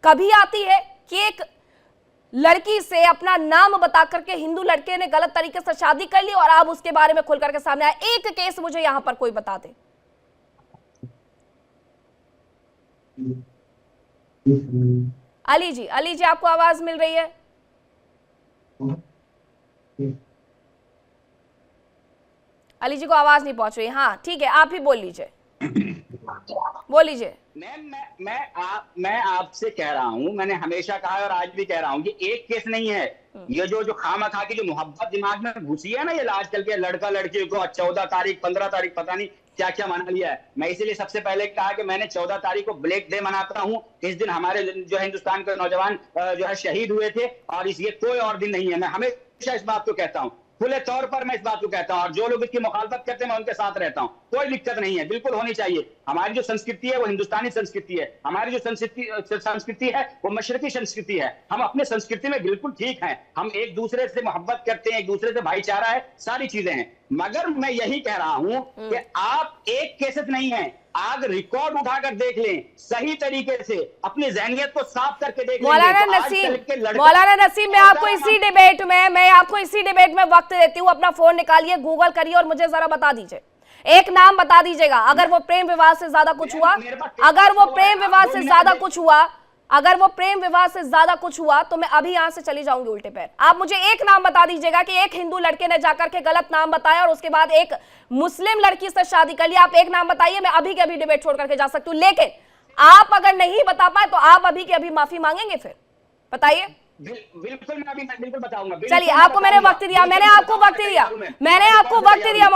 कभी आती है कि एक लड़की से अपना नाम बता करके हिंदू लड़के ने गलत तरीके से शादी कर ली और आप उसके बारे में खुल करके सामने आए? एक केस मुझे यहां पर कोई बता दे। अली जी आपको आवाज मिल रही है? अली जी को आवाज नहीं पहुंच रही। हाँ ठीक है, आप ही बोल लीजिए, बोल लीजिए। मैं आपसे कह रहा हूं, मैंने हमेशा कहा है और आज भी कह रहा हूं कि एक केस नहीं है ये। जो खामा खा की जो मोहब्बत दिमाग में घुसी है ना, ये आजकल के लड़का लड़की को 14 तारीख 15 तारीख पता नहीं क्या क्या मना लिया है। मैं इसीलिए सबसे पहले कहा कि मैंने 14 तारीख को ब्लैक डे मनाता हूं। इस दिन हमारे जो हिंदुस्तान के नौजवान जो है शहीद हुए थे, और ये कोई और दिन नहीं है। मैं हमेशा इस बात को कहता हूं, खुले तौर पर मैं इस बात को कहता हूं, और जो लोग इसकी मुखालफत करते हैं मैं उनके साथ रहता हूं। कोई दिक्कत नहीं है, बिल्कुल होनी चाहिए। हमारी जो संस्कृति है वो हिंदुस्तानी संस्कृति है, हमारी जो संस्कृति है वो मशरकी संस्कृति है। हम अपने संस्कृति में बिल्कुल ठीक हैं, हम एक दूसरे से मोहब्बत करते हैं, एक दूसरे से भाईचारा है, सारी चीजें हैं। मगर मैं यही कह रहा हूं कि आप एक केसेस नहीं है, आप रिकॉर्ड उठाकर देख लें, सही तरीके से अपनी जहनियत को साफ करके देख लें। मौलाना नसीम, मैं आपको इसी डिबेट में वक्त देती हूँ। अपना फोन निकालिए, गूगल करिए और मुझे जरा बता दीजिए, एक नाम बता दीजिएगा। अगर वो प्रेम विवाह से ज्यादा कुछ हुआ, तो मैं अभी यहां से चली जाऊंगी उल्टे पैर। आप मुझे एक नाम बता दीजिएगा कि एक हिंदू लड़के ने जाकर के गलत नाम बताया और उसके बाद एक मुस्लिम लड़की से शादी कर लिया। आप एक नाम बताइए, मैं अभी के अभी डिबेट छोड़ करके जा सकती हूँ। लेकिन आप अगर नहीं बता पाए तो आप अभी के अभी माफी मांगेंगे, फिर बताइए। बिल्कुल मैं बिल्कुल बताऊंगा। चलिए, आपको मैंने वक्त दिया, मैंने आपको वक्त दिया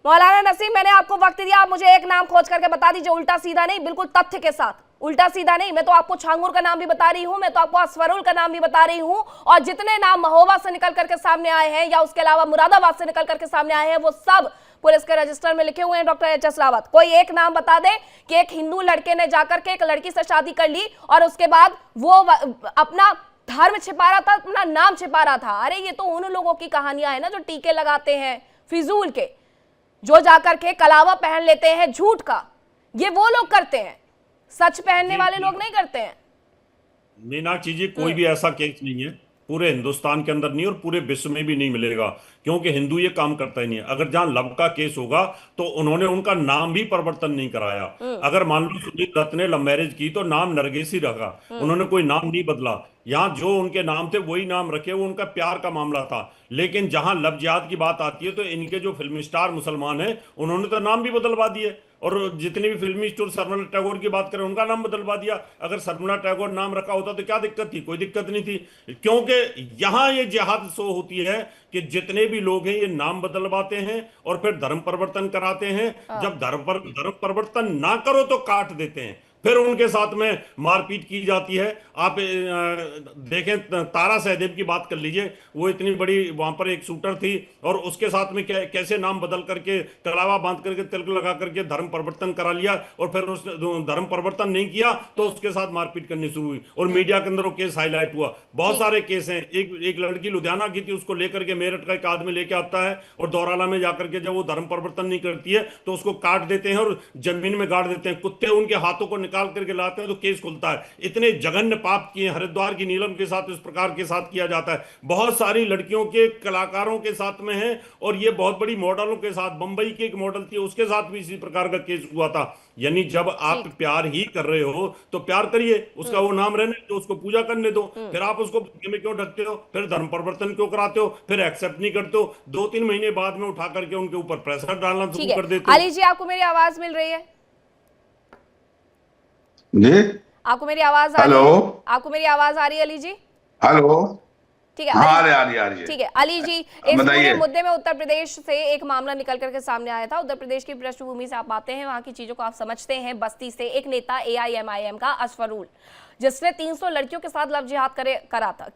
मौलाना नसीम, मैंने आपको वक्त दिया। आप मुझे एक नाम खोज करके बता दीजिए, उल्टा सीधा नहीं, बिल्कुल तथ्य के साथ, उल्टा सीधा नहीं। मैं तो आपको छांगुर का नाम भी बता रही हूं, मैं तो आपको असफरुल का नाम भी बता रही हूं, और जितने नाम महोबा से निकल करके सामने आए हैं या उसके अलावा मुरादाबाद से निकल करके सामने आए हैं, वो सब पुलिस के रजिस्टर में लिखे हुए हैं। Doctor HS. रावत, कोई एक नाम बता दे कि एक हिंदू लड़के ने जाकर के एक लड़की से शादी कर ली और उसके बाद वो अपना धर्म छिपा रहा था, अपना नाम छिपा रहा था। अरे ये तो उन लोगों की कहानियां है ना जो टीके लगाते हैं फिजूल के, जो जाकर के कलावा पहन लेते हैं झूठ का। ये वो लोग करते हैं, सच पहनने वाले लोग नहीं करते हैं। मीनाक्षी जी, कोई भी ऐसा केस नहीं है पूरे हिंदुस्तान के अंदर नहीं और पूरे विश्व में भी नहीं मिलेगा, क्योंकि हिंदू ये काम करता ही नहीं है। अगर जहां लव का केस होगा तो उन्होंने उनका नाम भी परिवर्तन नहीं कराया। अगर मान लो सुनील दत्त ने लव मैरिज की तो नाम नरगिस ही रखा, उन्होंने कोई नाम नहीं बदला। यहाँ जो उनके नाम थे वही नाम रखे, वो उनका प्यार का मामला था। लेकिन जहां लव जिहाद की बात आती है तो इनके जो फिल्म स्टार मुसलमान हैं उन्होंने तो नाम भी बदलवा दिए, और जितने भी फिल्मी स्टार सरमला टैगोर की बात करें उनका नाम बदलवा दिया। अगर सरमला टैगोर नाम रखा होता तो क्या दिक्कत थी? कोई दिक्कत नहीं थी, क्योंकि यहाँ ये जिहाद शो होती है कि जितने भी लोग हैं ये नाम बदलवाते हैं और फिर धर्म परिवर्तन कराते हैं। जब धर्म परिवर्तन ना करो तो काट देते हैं, फिर उनके साथ में मारपीट की जाती है। आप देखें, तारा सहदेव की बात कर लीजिए, वो इतनी बड़ी वहां पर एक शूटर थी और उसके साथ में कैसे नाम बदल करके कलावा बांध करके तिलक लगा करके धर्म परिवर्तन करा लिया, और फिर उसने धर्म परिवर्तन नहीं किया तो उसके साथ मारपीट करनी शुरू हुई और मीडिया के अंदर वो केस हाईलाइट हुआ। बहुत सारे केस हैं। एक लड़की लुधियाना की थी, उसको लेकर के मेरठ का एक आदमी लेके आता है और दौराला में जाकर के जब वो धर्म परिवर्तन नहीं करती है तो उसको काट देते हैं और जमीन में गाड़ देते हैं। कुत्ते उनके हाथों को निकाल करके लाते हैं तो केस खुलता है। इतने जघन्य पाप किए हरिद्वार की नीलम के साथ इस प्रकार के साथ किया जाता है। बहुत सारी लड़कियों के कलाकारों के साथ में है, और ये बहुत बड़ी मॉडलों के साथ, बंबई की एक मॉडल थी उसके साथ भी इसी प्रकार का केस हुआ था। यानी जब आप प्यार ही कर रहे हो तो प्यार करिए, उसका वो नाम रहने दो, उसको पूजा करने दो। फिर आप उसको में क्यों ढकते हो? फिर धर्म परिवर्तन क्यों कराते हो? फिर एक्सेप्ट नहीं करते हो? 2-3 महीने बाद में उठा करके उनके ऊपर प्रेशर डालना शुरू कर देते हो। अली जी, आपको मेरी आवाज मिल रही है? जी, आपको मेरी आवाज आ रही है? आपको मेरी आवाज आ रही है अली जी? हेलो, ठीक है, आ रही है। ठीक है अली जी, इस पूरे मुद्दे में उत्तर प्रदेश से एक मामला निकल करके सामने आया था। उत्तर प्रदेश की पृष्ठभूमि से आप आते हैं, वहां की चीजों को आप समझते हैं। बस्ती से एक नेता AIMIM का असफरुल, जिसने 300 लड़कियों के साथ लव जिहाद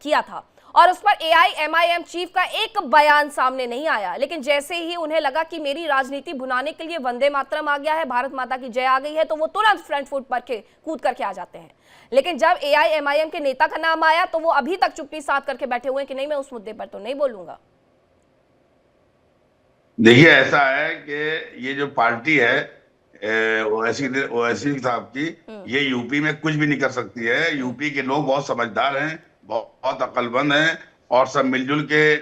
किया था, और उस पर AIMIM चीफ का एक बयान सामने नहीं आया। लेकिन जैसे ही उन्हें लगा कि मेरी राजनीति भुनाने के लिए वंदे मातरम आ गया है, भारत माता की जय आ गई है, तो वो तुरंत फ्रंट फुट पर कूद करके आ जाते हैं। लेकिन जब AIMIM के नेता का नाम आया तो वो अभी तक चुप्पी साध करके बैठे हुए हैं कि नहीं, मैं उस मुद्दे पर तो नहीं बोलूंगा। देखिए, ऐसा है कि ये जो पार्टी है ओवैसी साहब की, ये यूपी में कुछ भी नहीं कर सकती है। यूपी के लोग बहुत समझदार हैं, बहुत अक्लमंद हैं, और सब मिलजुल के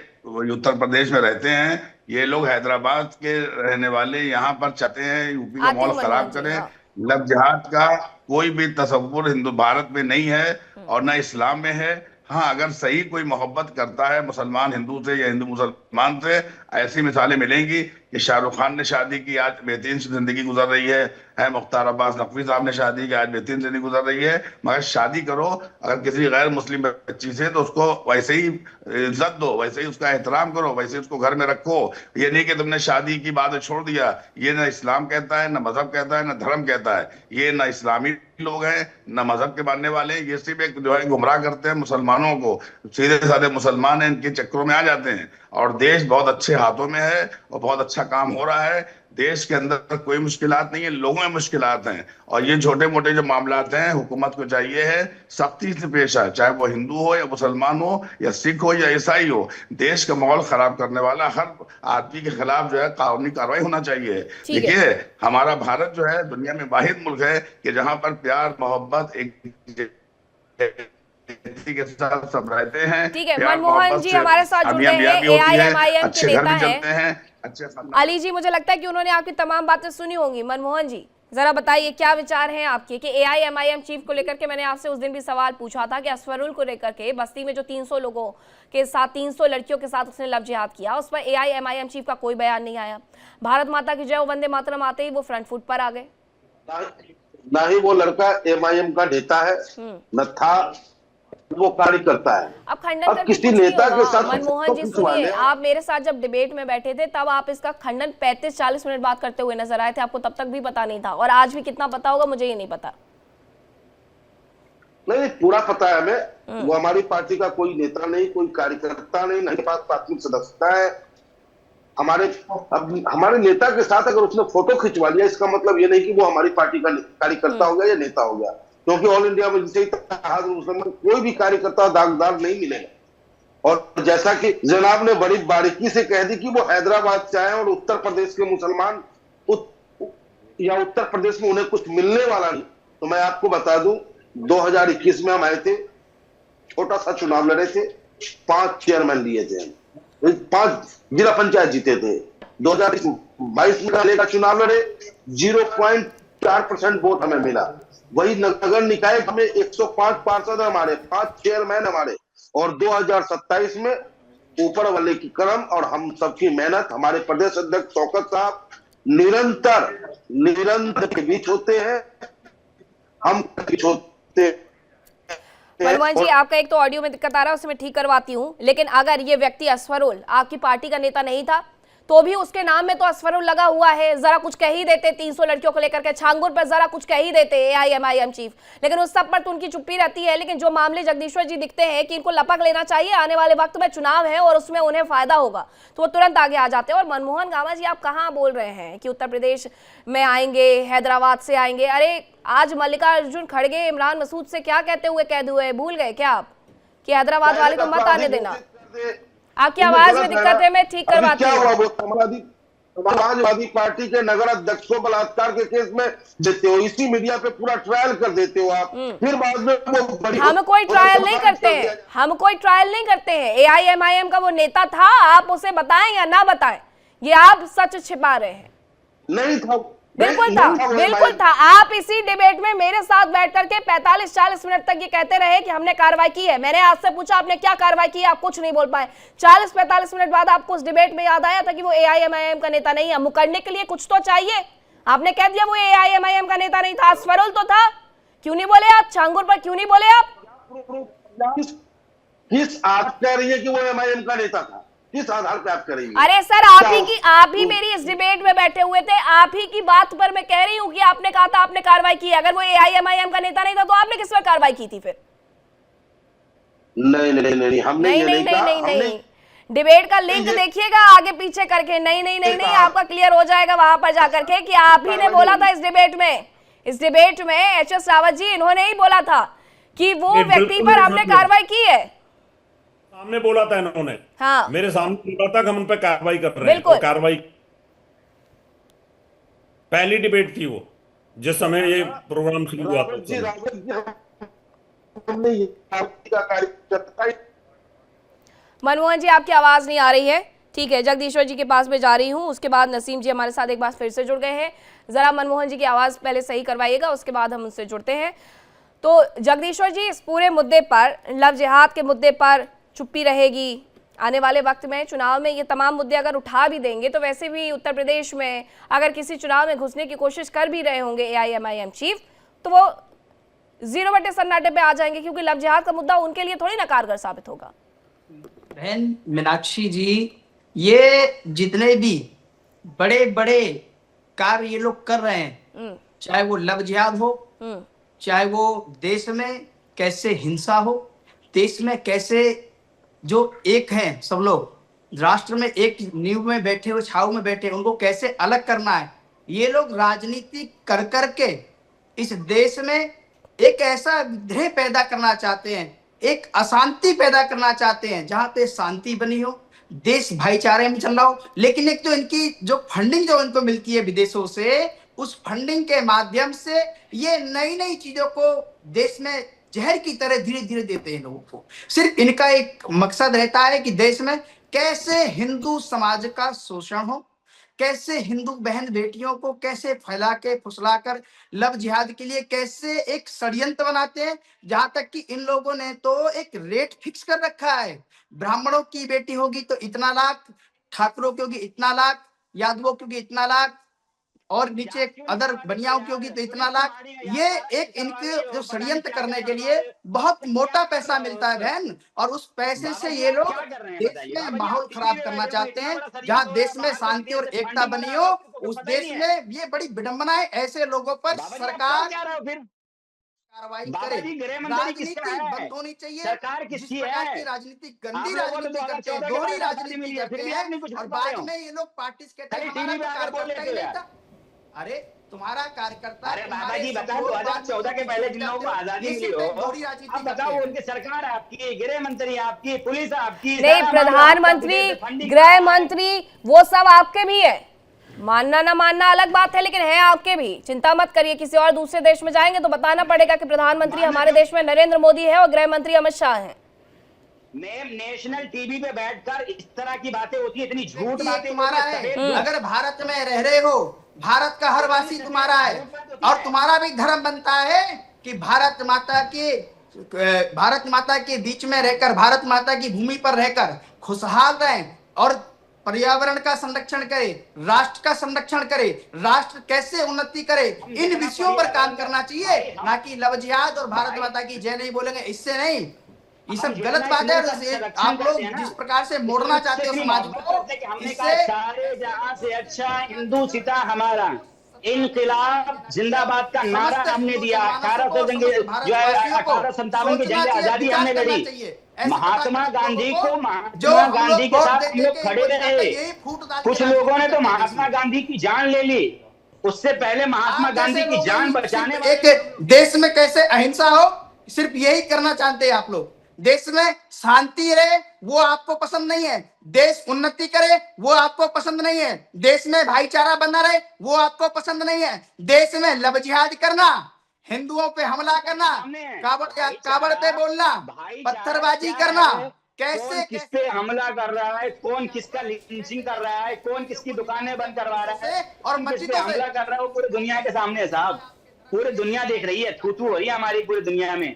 उत्तर प्रदेश में रहते हैं। ये लोग हैदराबाद के रहने वाले यहाँ पर चाहते हैं यूपी का आती माहौल हूँ मनमोहन खराब जी, करें। हाँ। लव जिहाद का कोई भी तस्वुर हिंदू भारत में नहीं है, और ना इस्लाम में है। हाँ, अगर सही कोई मोहब्बत करता है मुसलमान हिंदू से या हिंदू मुसलमान से, ऐसी मिसालें मिलेंगी कि शाहरुख खान ने शादी की, आज बेहतरीन जिंदगी गुजर रही है। मुख्तार अब्बास नकवी साहब ने शादी की, आज बेहतरीन जिंदगी गुजर रही है। मगर शादी करो अगर किसी गैर मुस्लिम बच्ची से, तो उसको वैसे ही इज्जत दो, वैसे ही उसका एहतराम करो, वैसे ही उसको घर में रखो। ये नहीं कि तुमने शादी की बात छोड़ दिया। ये ना इस्लाम कहता है, ना मजहब कहता है, ना धर्म कहता है। ये ना इस्लामी लोग हैं, ना मजहब के मानने वाले हैं। ये सिर्फ एक जो है गुमराह करते हैं मुसलमानों को। सीधे साधे मुसलमान हैं, इनके चक्करों में आ जाते हैं। और देश बहुत अच्छे हाथों में है और बहुत अच्छा काम हो रहा है। देश के अंदर कोई मुश्किलात नहीं है, लोगों में मुश्किलात हैं। और ये छोटे मोटे जो मामलात हैं, हुकूमत को चाहिए है सख्ती से पेश आए, चाहे वो हिंदू हो या मुसलमान हो या सिख हो या ईसाई हो। देश का माहौल खराब करने वाला हर आदमी के खिलाफ जो है कानूनी कार्रवाई होना चाहिए। ठीक है। देखिए, हमारा भारत जो है दुनिया में वाहिद मुल्क है कि जहां पर प्यार मोहब्बत एक के साथ सब रहते हैं। ठीक है, प्यार मनमोहन मोहब्बत जी से हमारे साथ जुड़ शादियां गए ब्याह हैं, भी होती है, AIMIM के अच्छे घर नेता भी हैं चलते हैं, अच्छे अली जी। मुझे लगता है कि उन्होंने आपकी तमाम बातें सुनी होंगी। मनमोहन जी, जरा बताइए क्या विचार हैं आपके कि AIMIM चीफ को लेकर के मैंने आपसे उस दिन भी सवाल पूछा था कि असफरुल को लेकर के बस्ती में जो 300 लोगों के साथ 300 लड़कियों के साथ उसने लव जिहाद किया, उस पर AIMIM चीफ का कोई बयान नहीं आया। भारत माता की जय वंदे मातरम आते ही वो फ्रंट फुट पर आ गए। ना ही वो लड़का MIM का नेता है, न था वो कार्य करता है। अब खंडन अब करके किसी कुछ नहीं नेता के होगा। साथ मनमोहन जी सुनिए, आप मेरे साथ जब डिबेट में बैठे थे तब आप इसका खंडन 35-40 मिनट बात करते हुए नजर आए थे। आपको तब तक भी पता नहीं था, और आज भी कितना पता होगा मुझे ये नहीं पता। नहीं, पूरा पता है हमें। वो हमारी पार्टी का कोई नेता नहीं, कोई कार्यकर्ता नहीं, नहीं पास प्राथमिक सदस्यता है। हमारे नेता के साथ अगर उसने फोटो खिंचवा लिया, इसका मतलब ये नहीं कि वो हमारी पार्टी का कार्यकर्ता हो गया या नेता हो गया। क्योंकि ऑल इंडिया में जिसे मुसलमान कोई भी कार्यकर्ता दागदार नहीं मिलेगा। और जैसा कि जनाब ने बड़ी बारीकी से कह दी कि वो हैदराबाद से आए और उत्तर प्रदेश के मुसलमान या उत्तर प्रदेश में उन्हें कुछ मिलने वाला नहीं, तो मैं आपको बता दूं 2021 में हम आए थे, छोटा सा चुनाव लड़े थे, 5 चेयरमैन लिए थे, 5 जिला पंचायत जीते थे। 2022 में चुनाव लड़े, 0.4% वोट हमें मिला। वही नगर निकाय हमें 105 पार्षद हमारे, 5 चेयरमैन हमारे, और 2027 में ऊपर वाले की करम और हम सबकी मेहनत, हमारे प्रदेश अध्यक्ष शौकत साहब निरंतर के बीच होते हैं, हम बीच होते हैं। मनमोहन जी, आपका एक तो ऑडियो में दिक्कत आ रहा है, उसे मैं ठीक करवाती हूँ। लेकिन अगर ये व्यक्ति असफरुल आपकी पार्टी का नेता नहीं था तो भी उसके नाम में तो असफरुल लगा हुआ है। जरा कुछ कह ही देते 300 लड़कियों को लेकर के, छांगुर पर जरा कुछ कह ही देते AIMIM चीफ, लेकिन उस सब पर तो उनकी चुप्पी रहती है। लेकिन जो मामले जगदीश्वर जी दिखते हैं कि इनको लपक लेना चाहिए, आने वाले वक्त में चुनाव है और उसमें उन्हें फायदा होगा, तो वो तुरंत आगे आ जाते हैं। और मनमोहन गामा जी, आप कहाँ बोल रहे हैं कि उत्तर प्रदेश में आएंगे, हैदराबाद से आएंगे? अरे आज मल्लिकार्जुन खड़गे इमरान मसूद से क्या कहते हुए कह हुए, भूल गए क्या आप कि हैदराबाद वाले को मत आने देना? आपकी आवाज में दिक्कत है, मैं ठीक करवाती हूँ। समाजवादी पार्टी के नगर अध्यक्ष को बलात्कार के केस में देते हो, इसी मीडिया पे पूरा ट्रायल कर देते हो आप, फिर बाद में वो बड़ी हम कोई ट्रायल नहीं करते हैं, हम कोई ट्रायल नहीं करते हैं। AIMIM का वो नेता था, आप उसे बताएं या ना बताएं, ये आप सच छिपा रहे हैं। नहीं था, बिल्कुल था, बिल्कुल था। आप इसी डिबेट में मेरे साथ बैठ करके 45-40 मिनट तक ये कहते रहे कि हमने कार्रवाई की है। मैंने आपसे पूछा आपने क्या कार्रवाई की है, आप कुछ नहीं बोल पाए। 40-45 मिनट बाद आपको उस डिबेट में याद आया था कि वो AIMIM का नेता नहीं है। मुकरने के लिए कुछ तो चाहिए, आपने कह दिया वो AIMIM का नेता नहीं था, असफरुल तो था। क्यों नहीं बोले आप? छांगुर पर क्यों नहीं बोले आप? किस आप कह रही है कि वो MIM का नेता था? किस आधार पे आप करेंगे? अरे सर, आप ही मेरी इस डिबेट में बैठे हुए थे, आप ही की बात पर मैं कह रही हूँ कि आपने कहा था आपने कार्रवाई की। अगर वो AIMIM का नेता नहीं था तो आपने किस पर कार्रवाई की थी फिर? नहीं, हमने ये नहीं कहा। डिबेट का लिंक देखिएगा आगे पीछे करके। नहीं, आपका क्लियर हो जाएगा वहां पर जाकर के कि आप ही ने बोला था इस डिबेट में HS रावत जी, इन्होंने ही बोला था कि वो व्यक्ति पर हमने कार्रवाई की है। सामने बोला था इन्होंने, हाँ, मेरे सामने बोला था कि हम उन पर कार्रवाई कर रहे हैं। बिल्कुल, तो कार्रवाई पहली डिबेट थी वो। जिस समय ये प्रोग्राम शुरू हुआ था रावत उस जी, समय। रावत जी, हमने ये पार्टी का कार्यकर्ता ही मनमोहन जी आपकी आवाज नहीं आ रही है। ठीक है, जगदीश्वर जी के पास में जा रही हूँ, उसके बाद नसीम जी हमारे साथ एक बार फिर से जुड़ गए हैं। जरा मनमोहन जी की आवाज पहले सही करवाइएगा, उसके बाद हम उनसे जुड़ते हैं। तो जगदीश्वर जी, इस पूरे मुद्दे पर, लव जिहाद के मुद्दे पर चुप्पी रहेगी? आने वाले वक्त में चुनाव में ये तमाम मुद्दे अगर उठा भी देंगे तो वैसे भी उत्तर प्रदेश में अगर किसी चुनाव में घुसने की कोशिश कर भी रहे होंगे AIMIM चीफ, तो वो 0/सन्नाटे पे आ जाएंगे, क्योंकि लव जिहाद का मुद्दा उनके लिए थोड़ी ना कारगर साबित होगा। बहन मीनाक्षी जी, ये जितने भी बड़े बड़े कार्य ये लोग कर रहे हैं, चाहे वो लव जिहाद हो, चाहे वो देश में कैसे हिंसा हो, देश में कैसे जो एक हैं सब लोग राष्ट्र में एक नींव में बैठे हुए, छाव में बैठे, उनको कैसे अलग करना है, ये लोग राजनीति कर करके इस देश में एक ऐसा विद्रोह पैदा करना चाहते हैं, एक अशांति पैदा करना चाहते हैं जहां पे शांति बनी हो, देश भाईचारे में चल रहा हो। लेकिन एक तो इनकी जो फंडिंग जो इनको मिलती है विदेशों से, उस फंडिंग के माध्यम से ये नई नई चीजों को देश में जहर की तरह धीरे धीरे देते हैं लोगों को। सिर्फ इनका एक मकसद रहता है कि देश में कैसे हिंदू समाज का शोषण हो, कैसे हिंदू बहन बेटियों को कैसे फैला के फुसला कर लव जिहाद के लिए कैसे एक षड्यंत्र बनाते हैं। जहां तक कि इन लोगों ने तो एक रेट फिक्स कर रखा है, ब्राह्मणों की बेटी होगी तो इतना लाख, ठाकुरों की होगी इतना लाख, यादवों की होगी इतना लाख, और नीचे अदर बनियाओं की होगी तो इतना लाख। ये एक इनके जो षड्यंत्र करने के लिए बहुत मोटा पैसा मिलता है बहन, और उस पैसे से ये लोग देश में माहौल खराब करना चाहते हैं। जहां देश में शांति और एकता बनी हो, उस देश में ये बड़ी विडंबना है। ऐसे लोगों पर सरकार कार्रवाई करे। राजनीति बंद होनी चाहिए। सरकार जिस किसकी प्रकार है? की राजनीति गंदी आप लोगों ने राजनीति करते हैं, 2014 दोहरी के बाद राजनीति फिर करते भी हैं, आपने कुछ और बता रहे बाद हो। में ये लोग पार्टी कहते हैं खाली हमारा टीवी पे तो आकर बोल कार्यकर्ता ही लेते हो नहीं यार। था। अरे तुम्हारा कार्यकर्ता, अरे बाबा जी बताओ, 2014 के पहले जिन लोगों को आजादी मिली हो, अब बताओ उनकी सरकार आपकी, गृह मंत्री आपकी, पुलिस आपकी, नहीं, प्रधानमंत्री, गृह मंत्री, वो सब आपके भी है। मानना ना मानना अलग बात है, लेकिन है आपके भी। चिंता मत करिए, किसी और दूसरे देश में जाएंगे तो बताना पड़ेगा कि प्रधानमंत्री हमारे देश में नरेंद्र मोदी है और गृह मंत्री अमित शाह हैं। मैम, नेशनल टीवी पे बैठकर इस तरह की बातें होती है, इतनी झूठ बातें तुम्हारा है। होती अगर भारत में रह रहे हो, भारत का हर वासी तुम्हारा है, और तुम्हारा भी धर्म बनता है कि भारत माता के बीच में रहकर, भारत माता की भूमि पर रहकर खुशहाल रहें और पर्यावरण का संरक्षण करे, राष्ट्र का संरक्षण करे, राष्ट्र कैसे उन्नति करे, इन विषयों पर काम करना चाहिए। ना कि लव जिहाद और भारत माता की जय नहीं बोलेंगे, इससे नहीं। ये सब गलत बात है। आप लोग जिस प्रकार से मोड़ना चाहते हो समाज को, इससे सारे जहां से अच्छा हिंदू सीता हमारा इनकलाब जिंदाबाद का नारा हमने दिया। 1857 की जंग आजादी हमने लड़ी। महात्मा गांधी के साथ हम लोग खड़े रहे। कुछ लोगों ने तो महात्मा गांधी की जान ले ली, उससे पहले महात्मा गांधी की जान बचाने एक देश में कैसे अहिंसा हो, सिर्फ यही करना चाहते हैं आप लोग। देश में शांति रहे वो आपको पसंद नहीं है, देश उन्नति करे वो आपको पसंद नहीं है, देश में भाईचारा बना रहे वो आपको पसंद नहीं है, देश में लव जिहाद करना, हिंदुओं पे हमला करना, कावड़ पे बोलना, पत्थरबाजी करना, कैसे किस पे हमला कर रहा है, कौन किसका लिंचिंग कर रहा है, कौन किसकी दुकानें बंद करवा रहा है और किस पे हमला कर रहा है, वो पूरी दुनिया के सामने है साहब। पूरी दुनिया देख रही है, थू थू हो रही है हमारी पूरी दुनिया में,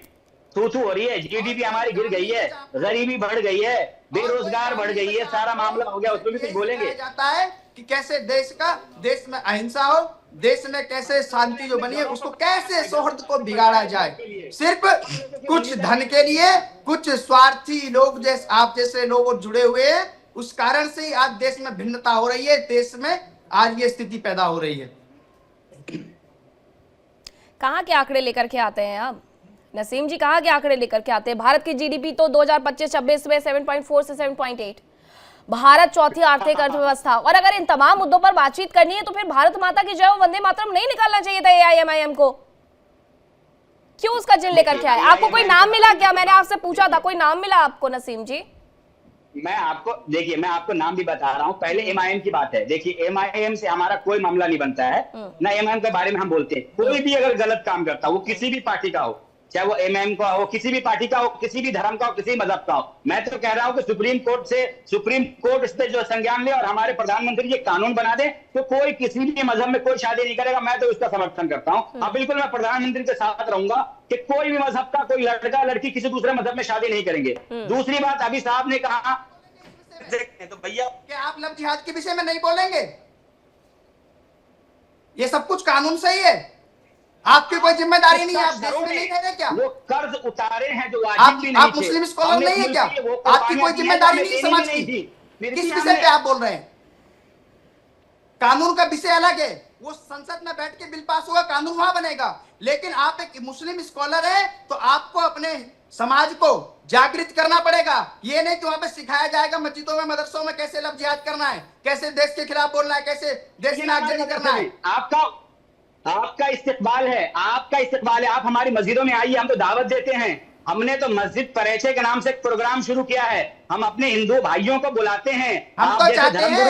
थू थू हो रही है। जीडीपी हमारी गिर गई है, गरीबी बढ़ गई है, बेरोजगार बढ़ गई है, सारा मामला हो गया। उसमें भी कुछ बोलेंगे जाता है कि कैसे देश में अहिंसा हो, देश में कैसे शांति जो बनी है उसको कैसे सौहार्द को बिगाड़ा जाए। सिर्फ कुछ धन के लिए कुछ स्वार्थी लोग जैसे आप जैसे लोग जुड़े हुए हैं, उस कारण से ही आज देश में भिन्नता हो रही है, देश में आज ये स्थिति पैदा हो रही है। कहाँ के आंकड़े लेकर के आते हैं आप नसीम जी, कहाँ के आंकड़े लेकर के आते हैं? भारत की जीडीपी तो 2025-26 में 7.4 से 7.8, भारत चौथी आर्थिक अर्थव्यवस्था। और अगर इन तमाम मुद्दों पर बातचीत करनी है तो फिर भारत माता की जय वंदे मातरम नहीं निकालना चाहिए था AIMIM को। क्यों उसका जिन लेकर के आए? आपको कोई नाम मिला क्या? मैंने आपसे पूछा था, कोई नाम मिला आपको नसीम जी? मैं आपको देखिए, मैं आपको नाम भी बता रहा हूं। पहले एमआईएम की बात है। देखिए, एमआईएम से हमारा कोई मामला नहीं बनता है, ना एमआईएम के बारे में हम बोलते हैं। कोई भी अगर गलत काम करता हो, वो किसी भी पार्टी का हो, चाहे वो एमआईएम का हो, किसी भी पार्टी का हो, किसी भी धर्म का हो, किसी मजहब का हो, मैं तो कह रहा हूं कि सुप्रीम कोर्ट इस पे जो संज्ञान ले और हमारे प्रधानमंत्री ये कानून बना दे तो कोई किसी भी मजहब में कोई शादी नहीं करेगा। मैं तो इसका समर्थन करता हूं। हाँ, बिल्कुल मैं प्रधानमंत्री के साथ रहूंगा कि कोई भी मजहब का कोई लड़का लड़की किसी दूसरे मजहब में शादी नहीं करेंगे। दूसरी बात, अभी साहब ने कहा तो भैया क्या आप लव जिहाद के विषय में नहीं बोलेंगे? ये सब कुछ कानून सही है, आपकी कोई जिम्मेदारी नहीं है, आप देश में नहीं रह रहे क्या? वो कर्ज उतारे हैं जो वाजिब भी नहीं आप मुस्लिम स्कॉलर नहीं है क्या? आपकी कोई जिम्मेदारी नहीं समाज की? किस विषय पे आप बोल रहे हैं? कानून का विषय अलग है, वो संसद में बैठ के बिल पास होगा, कानून वहां बनेगा। लेकिन आप एक मुस्लिम स्कॉलर है तो आपको अपने समाज को जागृत करना पड़ेगा। ये नहीं कि वहां पे सिखाया जाएगा मस्जिदों में, मदरसों में कैसे लव जिहाद करना है, कैसे देश के खिलाफ बोलना है, कैसे देश में आगजनी करना है। आपका इस्तेकबाल है, आपका इस्तेकबाल है। आप हमारी मस्जिदों में आइए, हम तो दावत देते हैं। हमने तो मस्जिद परिचय के नाम से एक प्रोग्राम शुरू किया है। हम अपने हिंदू भाइयों को बुलाते हैं, हम तो चाहते हैं,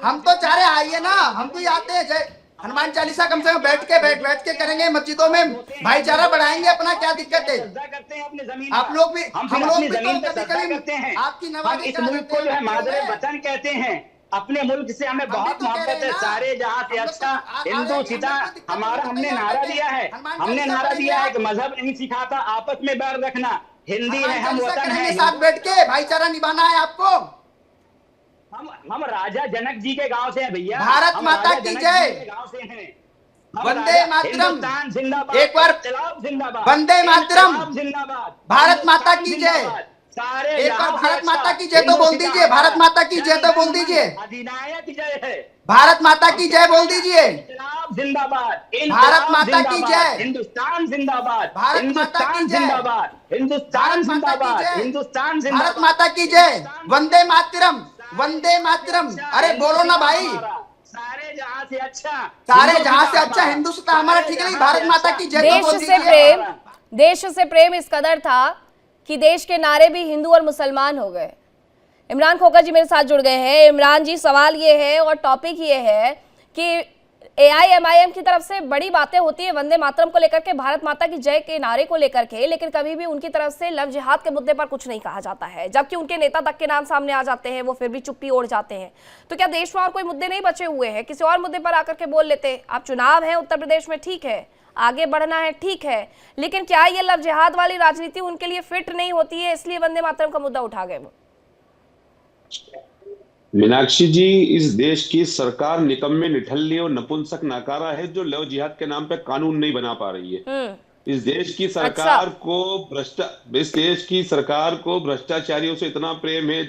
हम तो चाह रहे आइए ना, हम तो आते हैं। जय हनुमान चालीसा कम से कम बैठ के करेंगे मस्जिदों में, भाईचारा बढ़ाएंगे अपना, क्या दिक्कत है? आप लोग भी, हम लोग भी जमीन पे तो सजदा कभी करते हैं। आपकी नवाज़ी इस मुल्क को जो है मादरे वतन कहते हैं। अपने मुल्क से हमें बहुत मोहब्बत है। सारे जहां से अच्छा हिंदू सीता हमारा, हमने नारा दिया है, हमने नारा दिया है कि मजहब नहीं सिखाता आपस में बैर रखना, हिंदी है, हम वतन है। साथ बैठ के भाईचारा निभाना है आपको। हम राजा जनक जी के गांव से हैं भैया। भारत माता की जय, गांव से हैं। वंदे मातरम, जिंदाबाद, एक बार जिंदाबाद, वंदे मातरम, जिंदाबाद, भारत माता की जय। सारे एक बार भारत माता की जय तो बोल दीजिए, भारत माता की जय तो बोल दीजिए, अधिनायक जय है, भारत माता की जय बोल दीजिए। जिंदाबाद, भारत माता की जय, हिंदुस्तान जिंदाबाद, भारत माता की जय, जिंदाबाद, हिंदुस्तान जिंदाबाद, हिंदुस्तान जिंदाबाद, भारत माता की जय, वंदे मातरम, वंदे मातरम। अरे बोलो ना भाई, सारे जहां से अच्छा, सारे जहां से अच्छा हिंदुस्तान हमारा, ठीक है? भारत माता की जय तो देश बोल से दीजिए। प्रेम, देश से प्रेम इस कदर था कि देश के नारे भी हिंदू और मुसलमान हो गए। इमरान खोकर जी मेरे साथ जुड़ गए हैं। इमरान जी, सवाल ये है और टॉपिक ये है कि एआईएमआईएम की तरफ से बड़ी बातें होती है वंदे मातरम को लेकर के, भारत माता की जय के नारे को लेकर के, लेकिन कभी भी उनकी तरफ से लव जिहाद के मुद्दे पर कुछ नहीं कहा जाता है। जबकि उनके नेता तक के नाम सामने आ जाते हैं, वो फिर भी चुप्पी ओढ़ जाते हैं। तो क्या देश में और कोई मुद्दे नहीं बचे हुए हैं? किसी और मुद्दे पर आकर के बोल लेते। आप चुनाव है उत्तर प्रदेश में, ठीक है, आगे बढ़ना है, ठीक है, लेकिन क्या ये लव जिहाद वाली राजनीति उनके लिए फिट नहीं होती है, इसलिए वंदे मातरम का मुद्दा उठा गए वो? मीनाक्षी जी, इस देश की सरकार निकम्मे, निठल्ली और नपुंसक नाकारा है जो लव जिहाद के नाम पे कानून नहीं बना पा रही है। इस देश की सरकार इस देश की सरकार को भ्रष्टाचारियों से इतना प्रेम है,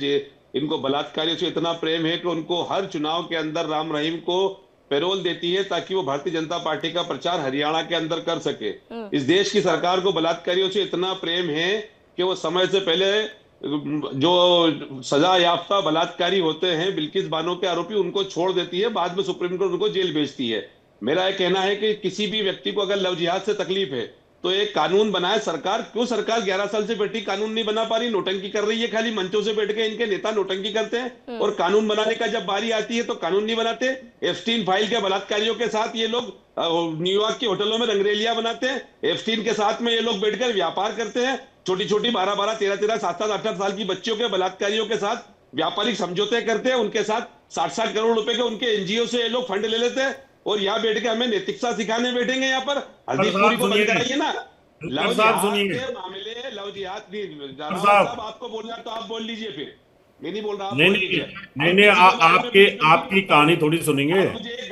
इनको बलात्कारियों से इतना प्रेम है कि उनको हर चुनाव के अंदर राम रहीम को पैरोल देती है ताकि वो भारतीय जनता पार्टी का प्रचार हरियाणा के अंदर कर सके। इस देश की सरकार को बलात्कारियों से इतना प्रेम है कि वो समय से पहले जो सजा याफ्ता बलात्कारी होते हैं, बिल्किस बानो के आरोपी, उनको छोड़ देती है, बाद में सुप्रीम कोर्ट उनको जेल भेजती है। मेरा यह कहना है कि किसी भी व्यक्ति को अगर लव जिहाद से तकलीफ है तो एक कानून बनाए सरकार। क्यों सरकार 11 साल से बैठी कानून नहीं बना पा रही? नोटंकी कर रही है, खाली मंचों से बैठ के इनके नेता नोटंकी करते हैं और कानून बनाने का जब बारी आती है तो कानून नहीं बनाते। एप्स्टीन फाइल के बलात्कारियों के साथ ये लोग न्यूयॉर्क के होटलों में रंगरेलियां बनाते हैं। एप्स्टीन के साथ में ये लोग बैठकर व्यापार करते हैं। छोटी छोटी 12-12, 13-13, 7-7, 8-8 साल की बच्चियों के बलात्कारियों के साथ व्यापारिक समझौते करते हैं। उनके साथ 60-60 करोड़ रुपए के उनके एनजीओ से ये लोग फंड ले लेते हैं और यहाँ बैठ के हमें नैतिकता सिखाने बैठेंगे। यहाँ पर हरदीप पुरी को बंद कराइए ना। लव जिहाद के मामले, लव जिहाद साहब आपको बोलना तो आप बोल लीजिए, फिर मैं नहीं बोल रहा। नहीं, आपकी कहानी थोड़ी सुनेंगे।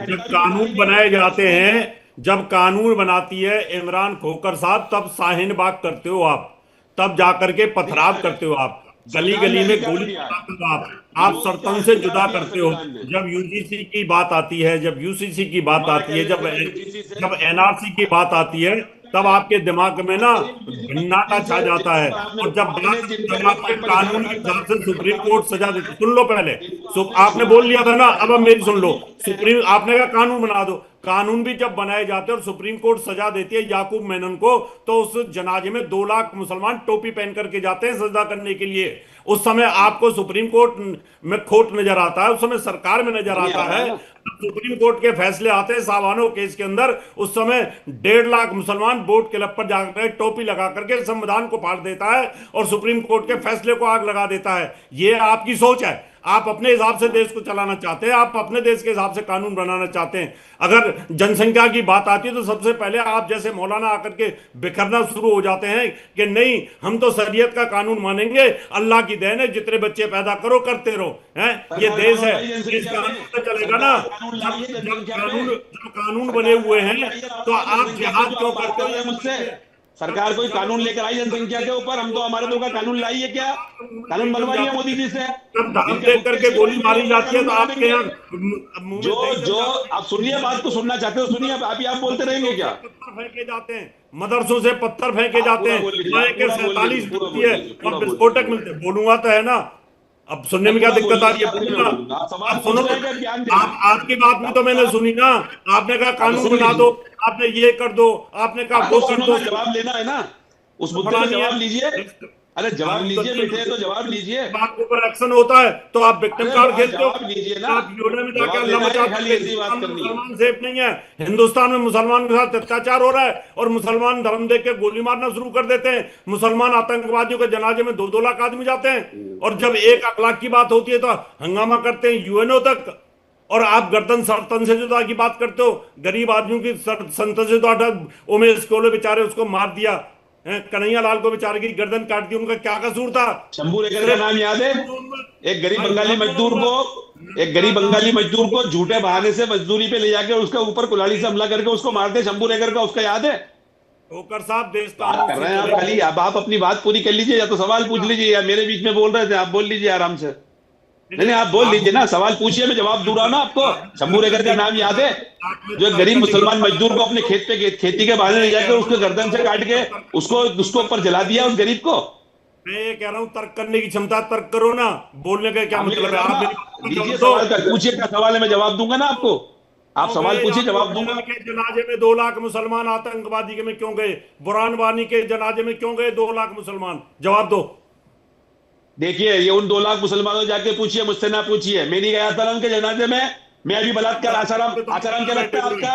जब कानून बनाए जाते हैं, जब कानून बनाती है इमरान खोकर साहब, तब शाहीन बाग करते हो आप, तब जाकर के पथराव करते हो आप, गली गली में गोली आप सरतन से जुदा करते हो। जब यूजीसी की बात आती है, जब यूसीसी की बात आती है, जब एनआरसी की बात आती है, तब आपके दिमाग में ना भन्नाटा छा जाता है। और जब आपके कानून की तरफ से सुप्रीम कोर्ट सजा देती, सुन लो पहले, आपने बोल लिया था ना, अब मेरी सुन लो। सुप्रीम, आपने कहा कानून बना दो, कानून भी जब बनाए जाते हैं और सुप्रीम कोर्ट सजा देती है याकूब मेनन को, तो उस जनाजे में 2 लाख मुसलमान टोपी पहन करके जाते हैं सजदा करने के लिए। उस समय आपको सुप्रीम कोर्ट में खोट नजर आता है, उस समय सरकार में नजर आता है। सुप्रीम कोर्ट के फैसले आते हैं सावानो केस के अंदर, उस समय 1.5 लाख मुसलमान बोट क्लब पर जाकर टोपी लगा करके संविधान को फाड़ देता है और सुप्रीम कोर्ट के फैसले को आग लगा देता है। ये आपकी सोच है, आप अपने हिसाब से देश को चलाना चाहते हैं, आप अपने देश के हिसाब से कानून बनाना चाहते हैं। अगर जनसंख्या की बात आती है तो सबसे पहले आप जैसे मौलाना आकर के बिखरना शुरू हो जाते हैं कि नहीं हम तो शरीयत का कानून मानेंगे, अल्लाह की देन है, जितने बच्चे पैदा करो करते रहो, हैं ये देश है, इस कानून से चलेगा ना। जब कानून बने हुए हैं तो आप जिहाद क्यों करते हो? मुझसे सरकार कोई कानून लेकर आई जनसंख्या के ऊपर, हम तो हमारे लोग का कानून लाई है क्या? कानून बनवाई है मोदी जी से। जब धाम देख करके गोली मारी जाती है तो आपके यहाँ जो आप सुनिए, बात को सुनना चाहते हो सुनिए, आप बोलते रहेंगे क्या? पत्थर फेंके जाते हैं, मदरसों से पत्थर फेंके जाते हैं, 47 मिलती है और विस्फोटक मिलते हैं। बोलूंगा तो है ना, अब सुनने में क्या दिक्कत आ रही है? आप सुनो, आपकी बात भी तो मैंने सुनी ना, आपने कहा कानून बना दो, आपने ये कर दो, आपने कहा वो कर दो। जवाब लेना है ना, उस मुद्दे पे जवाब लीजिए। अरे जवाब लीजिए, बैठे तो जवाब लीजिए। बात के ऊपर एक्शन होता है तो आप विक्टिम कार्ड खेलते हो, लीजिए ना, आप यूरोप में जाके अल्लाह मचाते हैं। मुसलमान सेफ नहीं है, हिंदुस्तान में मुसलमान के साथ अत्याचार हो रहा है और मुसलमान धर्म देख के गोली मारना शुरू कर देते हैं। मुसलमान आतंकवादियों के जनाजे में 2-2 लाख आदमी जाते हैं और जब 1 लाख की बात होती है तो हंगामा करते हैं यूएनओ तक। और आप गर्दन सरतन से जुदा की बात करते हो, गरीब आदमियों की संतन से तो अटक उमेश कोले बेचारे उसको मार दिया, कन्हैया लाल को बेचारे की गर्दन काट दी, उनका क्या कसूर था? शंभू रेखर का नाम याद है? एक गरीब बंगाली मजदूर को झूठे बहाने से मजदूरी पे ले जाके उसके ऊपर कुल्हाड़ी से हमला करके उसको मारते, शंभू रेखर का, उसका याद है? ठोकर साहब देश बात कर रहे हैं आप खाली। अब आप अपनी बात पूरी कर लीजिए, या तो सवाल पूछ लीजिए, या मेरे बीच में बोल रहे थे आप बोल लीजिए आराम से। नहीं आप बोल लीजिए ना, सवाल पूछिए, मैं जवाब दूं रहा ना आपको। शंभू रेखर का नाम याद है? जो गरीब मुसलमान मजदूर को अपने खेत पे खेती के बहाने ले जाकर उसके गर्दन से काट के उसको ऊपर जला दिया उस गरीब को। मैं ये कह रहा हूँ तर्क करने की क्षमता तर्क करो ना, बोलने का क्या मतलब है? आप सवाल पूछिए, क्या सवाल है, मैं जवाब दूंगा ना आपको। आप सवाल पूछिए, जवाब दूंगा। के जनाजे में 2 लाख मुसलमान आतंकवादी के में क्यों गए? बुरहान वानी के जनाजे में क्यों गए 2 लाख मुसलमान? जवाब दो। देखिए, ये उन 2 लाख मुसलमानों जाके पूछिए, मुझसे ना पूछिए। मैं नहीं गया था उनके जनाजे में। मैं अभी बलात्कार आसाराम क्या लगता है आपका?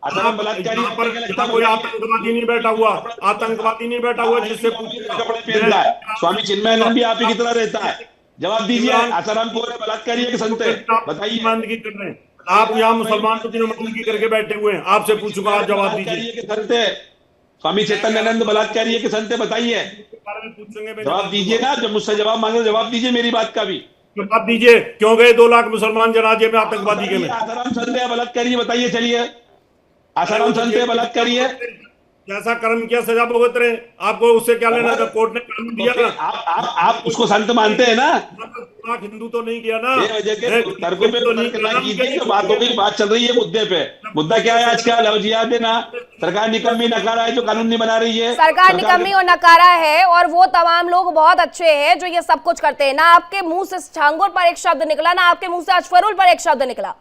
आसाराम बलात्कारी क्या लगता है? कोई आतंकवादी नहीं बैठा हुआ, आतंकवादी नहीं बैठा हुआ जिससे कपड़े पहनता है। स्वामी चिन्मयानंद भी आप ही की तरह रहता है। जवाब दीजिए, आसाराम को बलात्कारी है कि संत है? बताइए। आप यहाँ मुसलमान को जिन्होंने करके बैठे हुए हैं, आपसे पूछूंगा, आप जवाब दीजिए। संत है स्वामी चैतन्यानंद बलात्कारी है कि संत है? बताइए, जवाब दीजिए ना। जब मुझसे जवाब मांगे जवाब दीजिए, मेरी बात का भी जवाब दीजिए। क्यों गए 2 लाख मुसलमान जनाजे में आतंकवादी के में? आसाराम संत है बलात्कारी है? बताइए, चलिए। आसाराम संत है बलात्कारी है? जैसा कर्म किया सजा भुगत रहे, आपको उससे क्या लेना था? कोर्ट ने कानून दिया ना, आप उसको संत मानते हैं ना? हिंदू तो नहीं किया ना, तर्कों पे तो नहीं कीजिए। बात हो गई, बात चल रही है मुद्दे पे। मुद्दा क्या है आज का? लव जिहाद है ना? सरकार निकम्मी नकारा है जो कानून नहीं बना रही है। सरकार निकम्मी और नकारा है, और वो तमाम लोग बहुत अच्छे हैं जो ये सब कुछ करते हैं। ना आपके मुंह से छांगुर पर एक शब्द निकला, ना आपके मुंह से अशफरुल पर एक शब्द निकला।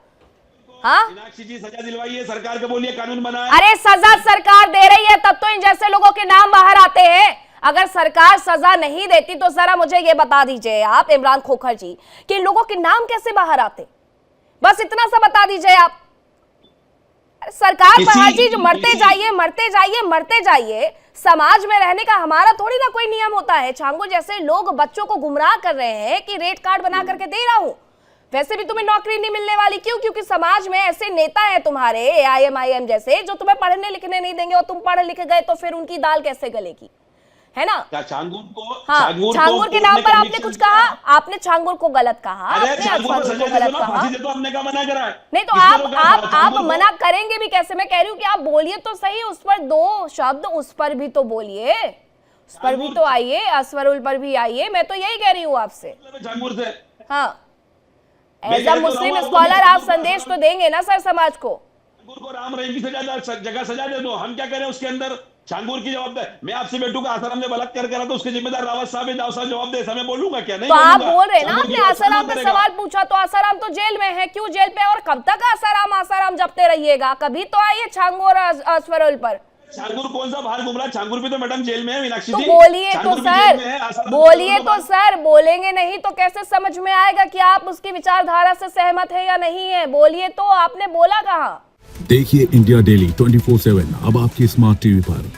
हाँ, मीनाक्षी जी सजा दिलवाइए, सरकार को बोलिए कानून बनाए। अरे सजा सरकार दे रही है, तब तो इन जैसे लोगों के नाम बाहर आते हैं। अगर सरकार सजा नहीं देती तो जरा मुझे ये बता दीजिए आप, इमरान खोखर जी, कि इन लोगों के नाम कैसे बाहर आते? बस इतना सा बता दीजिए आप। सरकार पर हर चीज मरते जाइए, मरते जाइए, मरते जाइए। समाज में रहने का हमारा थोड़ी ना कोई नियम होता है। छांगू जैसे लोग बच्चों को गुमराह कर रहे हैं कि रेट कार्ड बना करके दे रहा हूं, वैसे भी तुम्हें नौकरी नहीं मिलने वाली। क्यों? क्योंकि समाज में ऐसे नेता हैं तुम्हारे AIM जैसे, जो तुम्हें पढ़ने लिखने नहीं देंगे, और तुम पढ़ लिख गए तो फिर उनकी दाल कैसे गलेगी, है ना? छांगुर को, हाँ, छांगुर के नाम पर आपने कुछ कहा, आपने छांगुर को गलत कहा, आपने अशफरुल को गलत कहा। हमने क्या मना करा है? नहीं तो आप मना करेंगे भी कैसे? मैं कह रही हूँ कि आप बोलिए तो सही, उस पर 2 शब्द उस पर भी तो बोलिए, उस पर भी तो आइए, अशफरुल पर भी आइए। मैं तो यही कह रही हूँ आपसे। हाँ, एज अ मुस्लिम स्कॉलर आप संदेश तो देंगे ना सर समाज को। राम रहीम की जगह सजा दे दो, हम क्या करें उसके अंदर? छांगुर की जवाबदारी, मैं आपसे बैठूंगा आसाराम ने बलात्कार करा तो उसके जिम्मेदार रावत साहब है, राव साहब जवाब दे, ऐसा मैं बोलूंगा क्या? नहीं तो आप बोलूंगा। बोल रहे हैं ना, छांगुर की आपने आसाराम जवाब पे करेगा। सवाल पूछा तो आसाराम तो जेल में है, क्यों जेल पे? और कब तक आसाराम जपते रहिएगा? कभी तो आइए छांगुर अस्वरुल पर। छांगुर कौन सा बाहर घूम रहा है? छांगुर भी तो मैडम जेल में है मीनाक्षी तो जी। बोलिए तो छांगुर भी सर, जेल में है, आसाराम बोलिए भी तो सर, बोलेंगे नहीं तो कैसे समझ में आएगा कि आप उसकी विचारधारा से सहमत है या नहीं है? बोलिए तो, आपने बोला कहाँ? देखिए इंडिया डेली 24/7 अब आपकी स्मार्ट टीवी पर।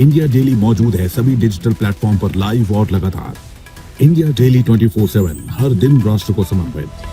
इंडिया डेली मौजूद है सभी डिजिटल प्लेटफॉर्म पर लाइव और लगातार। इंडिया डेली 24/7 हर दिन राष्ट्र को समर्पित।